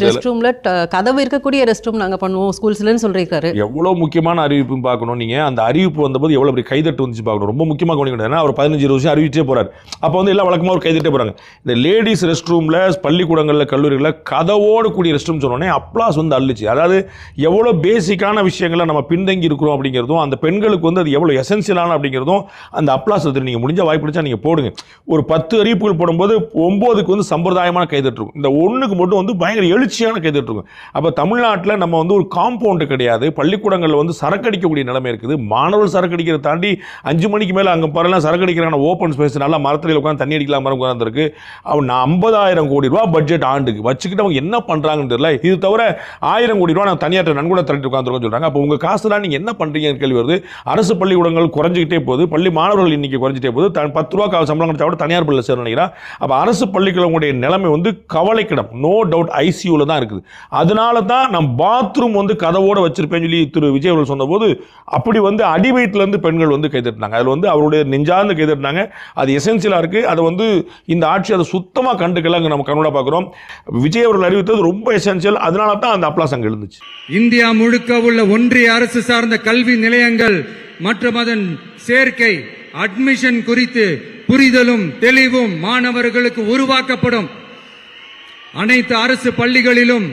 Rest ரூம்ல கதவு இருக்கக்கூடிய ரெஸ்ட் ரூம் நாங்க பண்ணுவோம் ஸ்கூல்ஸ்லன்னு சொல்லிருக்காரு. எவ்வளவு முக்கியமான அறிவிப்பு பார்க்கணும். நீங்க அந்த அறிவிப்பு வந்தபோது எவ்வளவு பெரிய கைதட்டு வந்துச்சு பார்க்கணும். ரொம்ப முக்கியமாக கவனிக்கணும். ஏன்னா அவர் 15 வருஷம் அறிவிச்சே போறாரு. அப்போ வந்து எல்லாம் வழக்கமாக ஒரு கைதட்டே போறாங்க. இந்த லேடிஸ் ரெஸ்ட் ரூம்ல பள்ளிக்கூடங்களில் கல்லூரிகளில் கதவோடு கூடிய ரெஸ்ட் ரூம் சொன்னோடனே அப்ளாஸ் வந்து அள்ளிச்சு. அதாவது எவ்வளோ பேசிக்கான விஷயங்களை நம்ம பின்தங்கி இருக்கிறோம் அப்படிங்கிறதும் அந்த பெண்களுக்கு வந்து அது எவ்வளோ எசென்சியலான அப்படிங்கிறதும் அந்த அப்ளாஸ் வந்து நீங்கள் முடிஞ்ச வாய்ப்பு கிடைச்சா நீங்கள் போடுங்க. ஒரு 10 அறிவிப்புகள் போடும்போது 9க்கு வந்து சம்பிரதாயமான கைதட்டு இருக்கும். இந்த 1க்கு மட்டும் வந்து பயங்கர எழுச்சியான கைதட்டு இருக்கும். அப்போ தமிழ்நாட்டில் நம்ம வந்து ஒரு காம்பவுண்டு கிடையாது. பள்ளிக்கூடங்களில் வந்து சரக்கடிக்கக்கூடிய நிலைமை இருக்குது. மாணவர்கள் சரக்கடிக்கிறத தாண்டி 5 மணிக்கு மேலே அங்கே பாருலாம் சரக்கடிக்கிறாங்க. ஓப்பன் ஸ்பேஸ் நல்லா மரத்தில் உட்காந்து தண்ணி அடிக்கலாம் மரம் உட்காந்துருக்கு. அவன் 50,000 கோடி ரூபா பட்ஜெட் ஆண்டுக்கு வச்சுக்கிட்டு அவங்க என்ன பண்ணுறாங்கன்னு தெரியல. இது தவிர 1000 கோடி ரூபா நான் தனியாற்ற நன்கொடை தரட்டு உட்காந்துருக்கோன்னு சொல்கிறாங்க. அப்போ உங்கள் காசுலாம் நீங்கள் என்ன பண்ணுறீங்கன்னு கேள்வி வருது. அரசு பள்ளிக்கூடங்கள் குறைஞ்சிக்கிட்டே போகுது. பள்ளி மாணவர்கள் இன்னைக்கு குறைஞ்சிட்டே போகுது. 10 ரூபா சம்பளம் கிடைச்சா கூட தனியார் பள்ளியில் சேர நினைக்கிறேன். அப்போ அரசு பள்ளிக்கூடங்களுடைய நிலைமை வந்து கவலைக்கிடம். நோ டவுட் ஐசியூவில் தான் இருக்குது. அதனால தான் நான் பாத்ரூம் வந்து கதவோடு வச்சிருப்பேன்னு சொல்லி திரு விஜய் அவர்கள் சொன்னபோது அப்படி வந்து அடி வயிற்றுலேருந்து பெண்கள் வந்து கைதட்டினாங்க. அதில் வந்து அவருடைய நெஞ்சார்ந்து கைதட்டினாங்க. அது எசென்சியலாக இருக்குது. அதை வந்து இந்த ஆட்சி அதை சுத்தமாக கண்டுக்கல. நம்ம கண்ணோட பார்க்குறோம். விஜய் அவர்கள் அறிவித்தது ரொம்ப எசென்சியல். அதனால தான் அந்த அப்ளாஸ் அங்கே எழுந்துச்சு. இந்தியா முழுக்க உள்ள ஒன்றிய அரசு சார்ந்த கல்வி நிலையங்கள் மற்றும் அதன் சேர்க்கை அட்மிஷன் குறித்து புரிதலும் தெளிவும் மாணவர்களுக்கு உருவாக்கப்படும். அனைத்து அரசு பள்ளிகளிலும்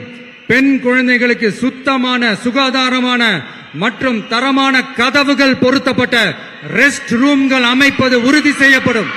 பெண் குழந்தைகளுக்கு சுத்தமான சுகாதாரமான மற்றும் தரமான கதவுகள் பொருத்தப்பட்ட ரெஸ்ட் ரூம்கள் அமைப்பது உறுதி செய்யப்படும்.